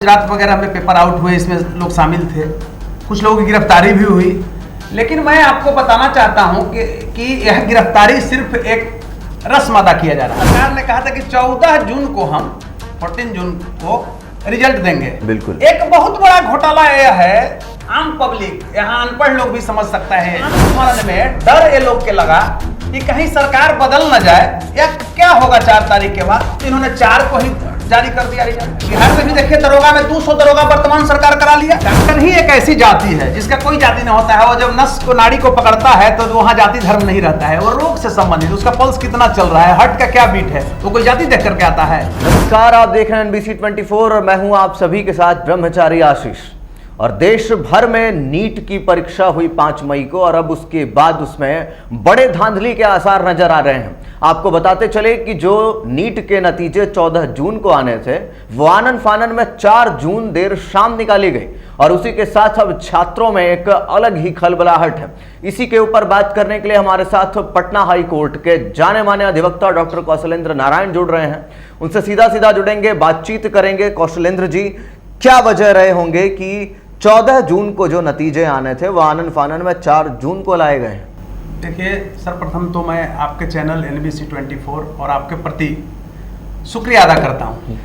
गुजरात वगैरह में paper out हुए, इसमें लोग शामिल थे, कुछ लोगों की गिरफ्तारी भी हुई। लेकिन मैं आपको बताना चाहता हूं कि यह गिरफ्तारी सिर्फ एक रस्म अदा किया जा रहा है। सरकार ने कहा था कि 14 जून को हम 14 जून को रिजल्ट देंगे। बिल्कुल एक बहुत बड़ा घोटाला यह है, आम पब्लिक, यहाँ अनपढ़ लोग भी समझ सकता है। आंदोलन में डर ये लोग के लगा कि कहीं सरकार बदल न जाए या क्या होगा 4 तारीख के बाद। इन्होंने 4 को ही जारी कर दिया रिजल्ट। बिहार में भी देखिए दरोगा में 200 दरोगा वर्तमान सरकार करा लिया। डॉक्टर ही एक ऐसी जाति है जिसका कोई जाति नहीं होता है। वो जब नस को नाड़ी को पकड़ता है तो वहाँ जाति धर्म नहीं रहता है। वो रोग से संबंधित, उसका पल्स कितना चल रहा है, हार्ट का क्या बीट है, वो कोई जाति देख करके आता है। नमस्कार, आप देख रहे हैं NBC 24 और मैं हूं आप सभी के साथ ब्रह्मचारी आशीष। और देश भर में नीट की परीक्षा हुई 5 मई को और अब उसके बाद उसमें बड़े धांधली के आसार नजर आ रहे हैं। आपको बताते चले कि जो नीट के नतीजे 14 जून को आने थे वो आनन फानन में 4 जून देर शाम निकाली गई और उसी के साथ अब छात्रों में एक अलग ही खलबलाहट है। इसी के ऊपर बात करने के लिए हमारे साथ पटना हाई कोर्ट के जाने माने अधिवक्ता डॉक्टर कौशलेंद्र नारायण जुड़ रहे हैं। उनसे सीधा सीधा जुड़ेंगे, बातचीत करेंगे। कौशलेंद्र जी, क्या वजह रहे होंगे कि 14 जून को जो नतीजे आने थे वो आनन फानन में 4 जून को लाए गए हैं? देखिए, सर्वप्रथम तो मैं आपके चैनल NBC 24 और आपके प्रति शुक्रिया अदा करता हूं।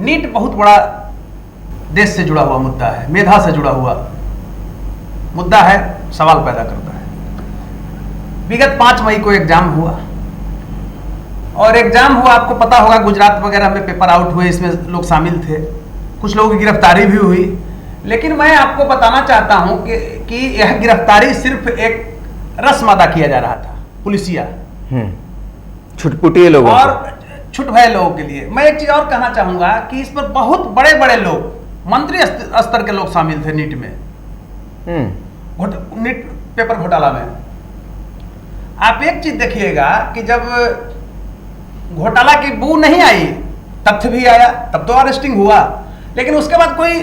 नीट बहुत बड़ा देश से जुड़ा हुआ मुद्दा है, मेधा से जुड़ा हुआ मुद्दा है, सवाल पैदा करता है। विगत 5 मई को एग्जाम हुआ और एग्जाम हुआ, आपको पता होगा गुजरात वगैरह में पेपर आउट हुए, इसमें लोग शामिल थे, कुछ लोगों की गिरफ्तारी भी हुई। लेकिन मैं आपको बताना चाहता हूं कि यह गिरफ्तारी सिर्फ एक रस्म अदा किया जा रहा था, पुलिसिया, छुटपुटिए लोगों और छुट भय लोगों के लिए। मैं एक चीज और कहना चाहूंगा कि इस पर बहुत बड़े बड़े लोग, मंत्री स्तर के लोग शामिल थे नीट में, नीट पेपर घोटाला में। आप एक चीज देखिएगा कि जब घोटाला की बू नहीं आई, तथ्य भी आया, तब तो अरेस्टिंग हुआ, लेकिन उसके बाद कोई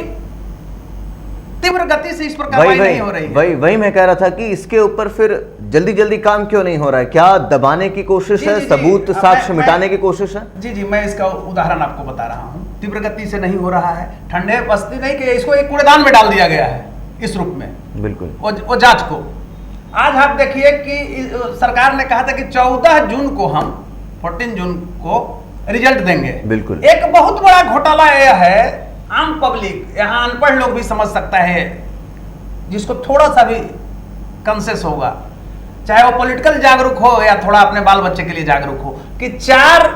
तीव्र गति से इस पर कार्रवाई नहीं हो रही है। वही मैं कह रहा था कि इसके ऊपर फिर जल्दी जल्दी काम क्यों नहीं हो रहा है? क्या दबाने की कोशिश है, सबूत साक्ष्य मिटाने की कोशिश है? जी, मैं इसका उदाहरण आपको बता रहा हूं। तीव्र गति से नहीं हो रहा है, ठंडे बस्ती नहीं कि इसको एक कूड़ेदान में डाल दिया गया है इस रूप में। बिल्कुल वो जांच को आज आप देखिए कि सरकार ने कहा था कि 14 जून को हम 14 जून को रिजल्ट देंगे। बिल्कुल एक बहुत बड़ा घोटाला यह है, आम पब्लिक, यहाँ अनपढ़ लोग भी समझ सकता है, जिसको थोड़ा सा भी कंसेस होगा, चाहे वो पॉलिटिकल जागरूक हो या थोड़ा अपने बाल बच्चे के लिए जागरूक हो, कि 4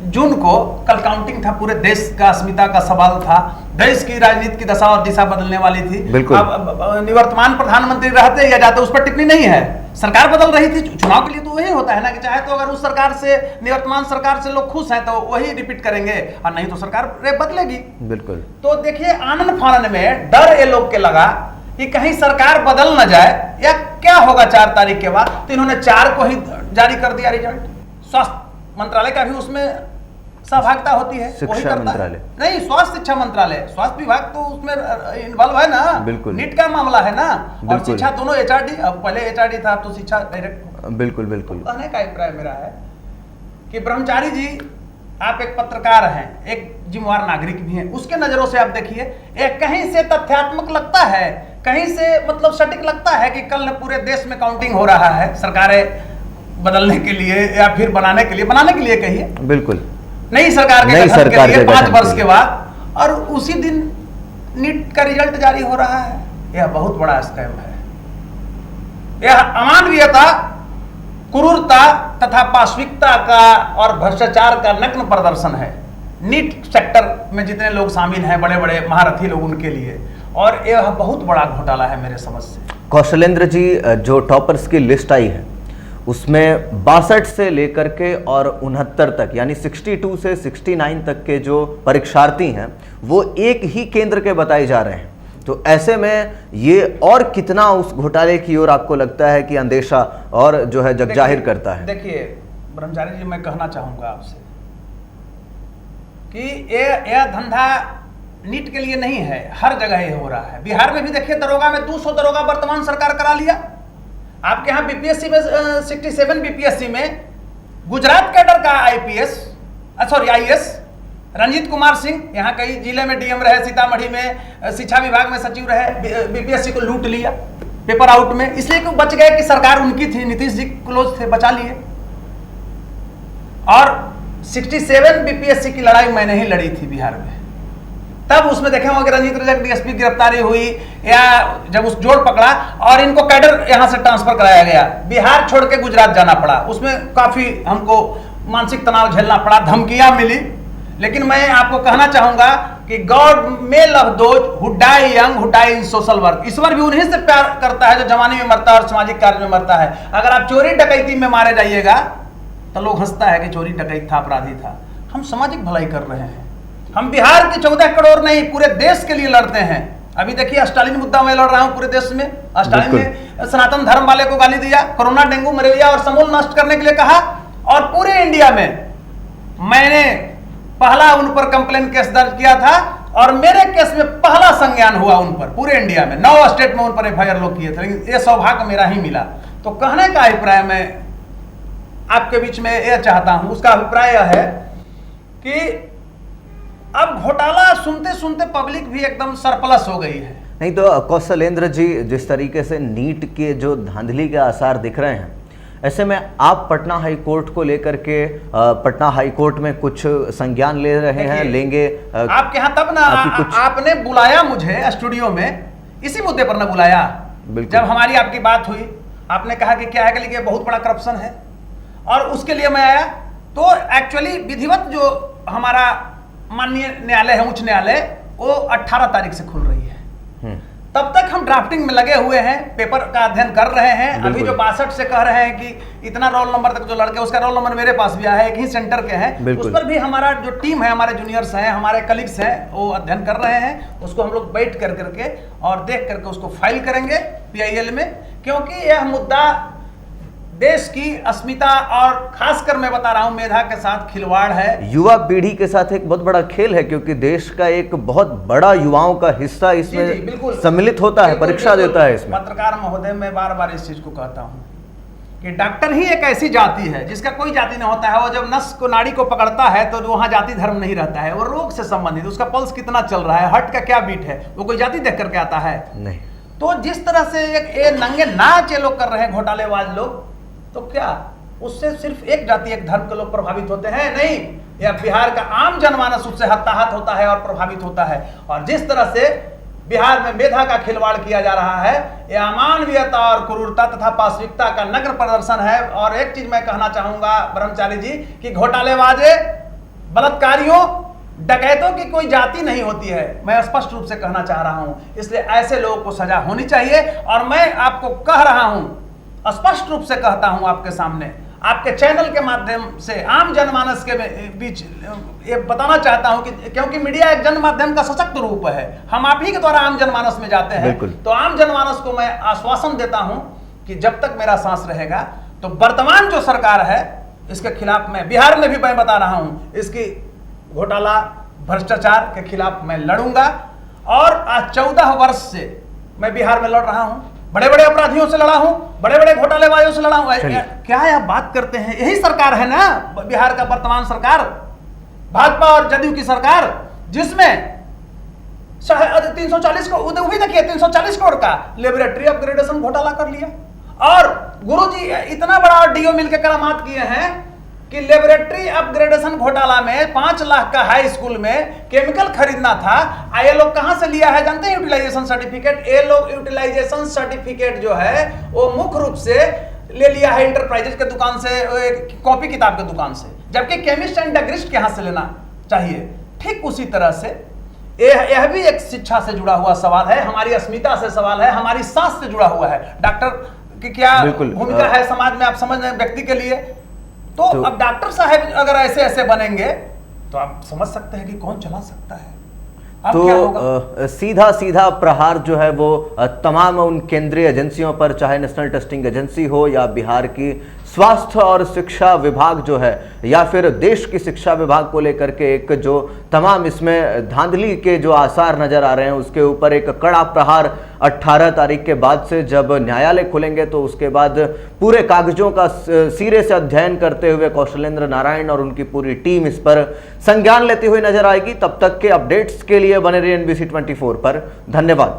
जून को कल काउंटिंग था, पूरे देश का अस्मिता का सवाल था, देश की राजनीति की दशा और दिशा बदलने वाली थी। अब निवर्तमान प्रधानमंत्री रहते या जाते उस पर टिप्पणी नहीं है, सरकार बदल रही थी। चुनाव के लिए तो वही होता है ना, कि चाहे तो अगर उस सरकार से, निवर्तमान सरकार से लोग खुश हैं तो वही रिपीट करेंगे, और नहीं तो सरकार बदलेगी। बिल्कुल। तो देखिए, आनन फानन में डर ये लोग के लगा कि कहीं सरकार बदल न जाए या क्या होगा 4 तारीख के बाद। तो इन्होंने 4 को ही जारी कर दिया रिजल्ट। स्वास्थ्य मंत्रालय का भी उसमें सहभागिता होती है, शिक्षा मंत्रालय नहीं, स्वास्थ्य शिक्षा मंत्रालय, स्वास्थ्य विभाग तो उसमें इन्वॉल्व है ना। बिल्कुल, नीट का मामला है ना, और शिक्षा दोनों HRD, अब पहले HRD था, अब तो शिक्षा डायरेक्ट। बिल्कुल बिल्कुल। कहने का अभिप्राय मेरा है कि ब्रह्मचारी जी, आप एक पत्रकार हैं, एक जिम्मेवार नागरिक भी हैं, उसके नजरों से आप देखिए, कहीं से तथ्यात्मक लगता है, कहीं से मतलब सटीक लगता है कि कल पूरे देश में काउंटिंग हो रहा है, सरकारें बदलने के लिए या फिर बनाने के लिए कहिए, बिल्कुल नई सरकार के गठन के लिए 5 वर्ष के बाद, और उसी दिन नीट का रिजल्ट जारी हो रहा है। यह बहुत बड़ा स्कैम है। यह अमानवीयता, क्रूरता तथा पाशविकता का और भ्रष्टाचार का नग्न प्रदर्शन है। नीट सेक्टर में जितने लोग शामिल हैं, बड़े बड़े महारथी लोग, उनके लिए, और यह बहुत बड़ा घोटाला है मेरे समझ से। कौशलेंद्र जी, जो टॉपर्स की लिस्ट आई है उसमें 62 से लेकर के और 69 तक, यानी 62 से 69 तक के जो परीक्षार्थी हैं वो एक ही केंद्र के बताए जा रहे हैं। तो ऐसे में ये और कितना उस घोटाले की ओर आपको लगता है कि अंदेशा और जो है जग जाहिर करता है? देखिए ब्रह्मचारी जी, मैं कहना चाहूंगा आपसे कि यह धंधा नीट के लिए नहीं है, हर जगह ये हो रहा है। बिहार में भी देखिए, दरोगा में 200 दरोगा वर्तमान सरकार करा लिया। आपके यहाँ BPSC में 67 BPSC में गुजरात कैडर का IAS रंजीत कुमार सिंह यहाँ कई जिले में डीएम रहे, सीतामढ़ी में शिक्षा विभाग में सचिव रहे, बीपीएससी को लूट लिया पेपर आउट में, इसलिए क्यों बच गए कि सरकार उनकी थी, नीतीश जी क्लोज थे, बचा लिए। और 67 बीपीएससी की लड़ाई मैंने ही लड़ी थी बिहार में, तब उसमें देखे होंगे रंजीत रजक डीएसपी गिरफ्तारी हुई या जब उस जोड़ पकड़ा और इनको कैडर यहां से ट्रांसफर कराया गया, बिहार छोड़ के गुजरात जाना पड़ा, उसमें काफी हमको मानसिक तनाव झेलना पड़ा, धमकियां मिली। लेकिन मैं आपको कहना चाहूंगा कि God may love those who die young who die in social work. ईश्वर भी उन्हीं से प्यार करता है जो जवानी में मरता है और सामाजिक कार्य में मरता है। अगर आप चोरी डकैती में मारे जाइएगा तो लोग हंसता है कि चोरी डकैत था, अपराधी था। हम सामाजिक भलाई कर रहे हैं, हम बिहार के 14 करोड़ नहीं पूरे देश के लिए लड़ते हैं। अभी देखिए अस्टालिन मुद्दा मैं लड़ रहा हूं पूरे देश में। अस्टालिन ने सनातन धर्म वाले को गाली दिया, कोरोना, डेंगू, मलेरिया और समूल नष्ट करने के लिए कहा, और पूरे इंडिया में मैंने पहला उन पर कंप्लेन केस दर्ज किया था और मेरे केस में पहला संज्ञान हुआ उन पर पूरे इंडिया में। 9 स्टेट में उन पर एफआईआर लोग किए थे, लेकिन ये सौभाग्य मेरा ही मिला। तो कहने का अभिप्राय मैं आपके बीच में यह चाहता हूं, उसका अभिप्राय यह है कि अब घोटाला सुनते सुनते पब्लिक भी एकदम सरप्लस हो गई है। नहीं तो कौशलेंद्र जी, जिस तरीके से नीट के जो धांधली के आसार दिख रहे हैं, ऐसे में आप पटना हाई कोर्ट को लेकर के पटना हाई कोर्ट में कुछ संज्ञान ले रहे हैं, लेंगे आपके यहाँ तब ना आपने बुलाया मुझे स्टूडियो में, इसी मुद्दे पर ना बुलाया। जब हमारी आपकी बात हुई, आपने कहा कि क्या है कि बहुत बड़ा करप्शन है और उसके लिए मैं आया। तो एक्चुअली विधिवत जो हमारा माननीय न्यायालय है, उच्च न्यायालय, वो 18 तारीख से खुल रही है। तब तक हम ड्राफ्टिंग में लगे हुए हैं, पेपर का अध्ययन कर रहे हैं। अभी जो 62 से कह रहे हैं कि इतना रोल नंबर तक जो लड़के, उसका रोल नंबर मेरे पास भी आया है, एक ही सेंटर के हैं, उस पर भी हमारा जो टीम है, हमारे जूनियर्स हैं, हमारे कलीग्स हैं, वो अध्ययन कर रहे हैं। उसको हम लोग बैठ कर करके और देख करके उसको फाइल करेंगे PIL में, क्योंकि यह मुद्दा देश की अस्मिता और खासकर मैं बता रहा हूं मेधा के साथ खिलवाड़ है, युवा पीढ़ी के साथ एक बहुत बड़ा खेल है, क्योंकि देश का एक बहुत बड़ा युवाओं का हिस्सा इसमें सम्मिलित होता है, परीक्षा देता है इसमें। पत्रकार महोदय, मैं बार बार इस चीज को कहता हूं कि डॉक्टर ही एक ऐसी जाति है जिसका कोई जाति नहीं होता है। वो जब नस को, नाड़ी को पकड़ता है तो वहां जाति धर्म नहीं रहता है, वो रोग से संबंधित, उसका पल्स कितना चल रहा है, हार्ट का क्या बीट है, वो कोई जाति देख करके आता है नहीं। तो जिस तरह से ये नंगे नाच ये लोग कर रहे हैं, घोटालेबाज लोग, तो क्या उससे सिर्फ एक जाति एक धर्म के लोग प्रभावित होते हैं? नहीं, यह बिहार का आम जनमानस उससे हताहत होता है और प्रभावित होता है। और जिस तरह से बिहार में मेधा का खिलवाड़ किया जा रहा है, यह अमानवीयता और क्रूरता तथा पाशविकता का नग्न प्रदर्शन है। और एक चीज मैं कहना चाहूंगा ब्रह्मचारी जी कि घोटालेबाजे, बलात्कारियों, डकैतों की कोई जाति नहीं होती है, मैं स्पष्ट रूप से कहना चाह रहा हूं। इसलिए ऐसे लोगों को सजा होनी चाहिए। और मैं आपको कह रहा हूं, स्पष्ट रूप से कहता हूं आपके सामने, आपके चैनल के माध्यम से आम जनमानस के बीच ये बताना चाहता हूं कि क्योंकि मीडिया एक जन माध्यम का सशक्त रूप है, हम आप ही के द्वारा आम जनमानस में जाते हैं। तो आम जनमानस को मैं आश्वासन देता हूं कि जब तक मेरा सांस रहेगा तो वर्तमान जो सरकार है इसके खिलाफ मैं, बिहार में भी मैं बता रहा हूं, इसकी घोटाला भ्रष्टाचार के खिलाफ मैं लड़ूंगा। और आज 14 वर्ष से मैं बिहार में लड़ रहा हूं, बड़े बड़े अपराधियों से लड़ा हूं, बड़े बड़े घोटालेबाजों से लड़ा हूं। क्या आप बात करते हैं? यही सरकार है ना बिहार का वर्तमान सरकार, भाजपा और जदयू की सरकार, जिसमें 340 करोड़, वो भी देखिए 340 करोड़ का लेबोरेटरी अपग्रेडेशन घोटाला कर लिया। और गुरुजी इतना बड़ा डीओ मिलकर करामात किए हैं कि लेबोरेटरी अपग्रेडेशन घोटाला में 5 लाख का हाई स्कूल में केमिकल खरीदना था। ये लोग कहां से लिया है जानते हैं? Utilization certificate. ये लोग यूटिलाइजेशन सर्टिफिकेट जो है वो मुख्य रूप से ले लिया है इंटरप्राइजेज के दुकान से, कॉपी किताब के दुकान से, जबकि केमिस्ट एंड डेग्रिस्ट के यहां से लेना चाहिए। ठीक उसी तरह से यह भी एक शिक्षा से जुड़ा हुआ सवाल है, हमारी अस्मिता से सवाल है, हमारी सांस से जुड़ा हुआ है। डॉक्टर की क्या भूमिका है समाज में, आप समझ रहे हैं, व्यक्ति के लिए। तो अब डॉक्टर साहब अगर ऐसे ऐसे बनेंगे तो आप समझ सकते हैं कि कौन चला सकता है। तो सीधा सीधा प्रहार जो है वो तमाम उन केंद्रीय एजेंसियों पर, चाहे नेशनल टेस्टिंग एजेंसी हो या बिहार की स्वास्थ्य और शिक्षा विभाग जो है या फिर देश की शिक्षा विभाग को लेकर के एक जो तमाम इसमें धांधली के जो आसार नजर आ रहे हैं, उसके ऊपर एक कड़ा प्रहार 18 तारीख के बाद से जब न्यायालय खुलेंगे तो उसके बाद पूरे कागजों का सिरे से अध्ययन करते हुए कौशलेंद्र नारायण और उनकी पूरी टीम इस पर संज्ञान लेती हुई नजर आएगी। तब तक के अपडेट्स के लिए बने रहिए NBC 24 पर। धन्यवाद।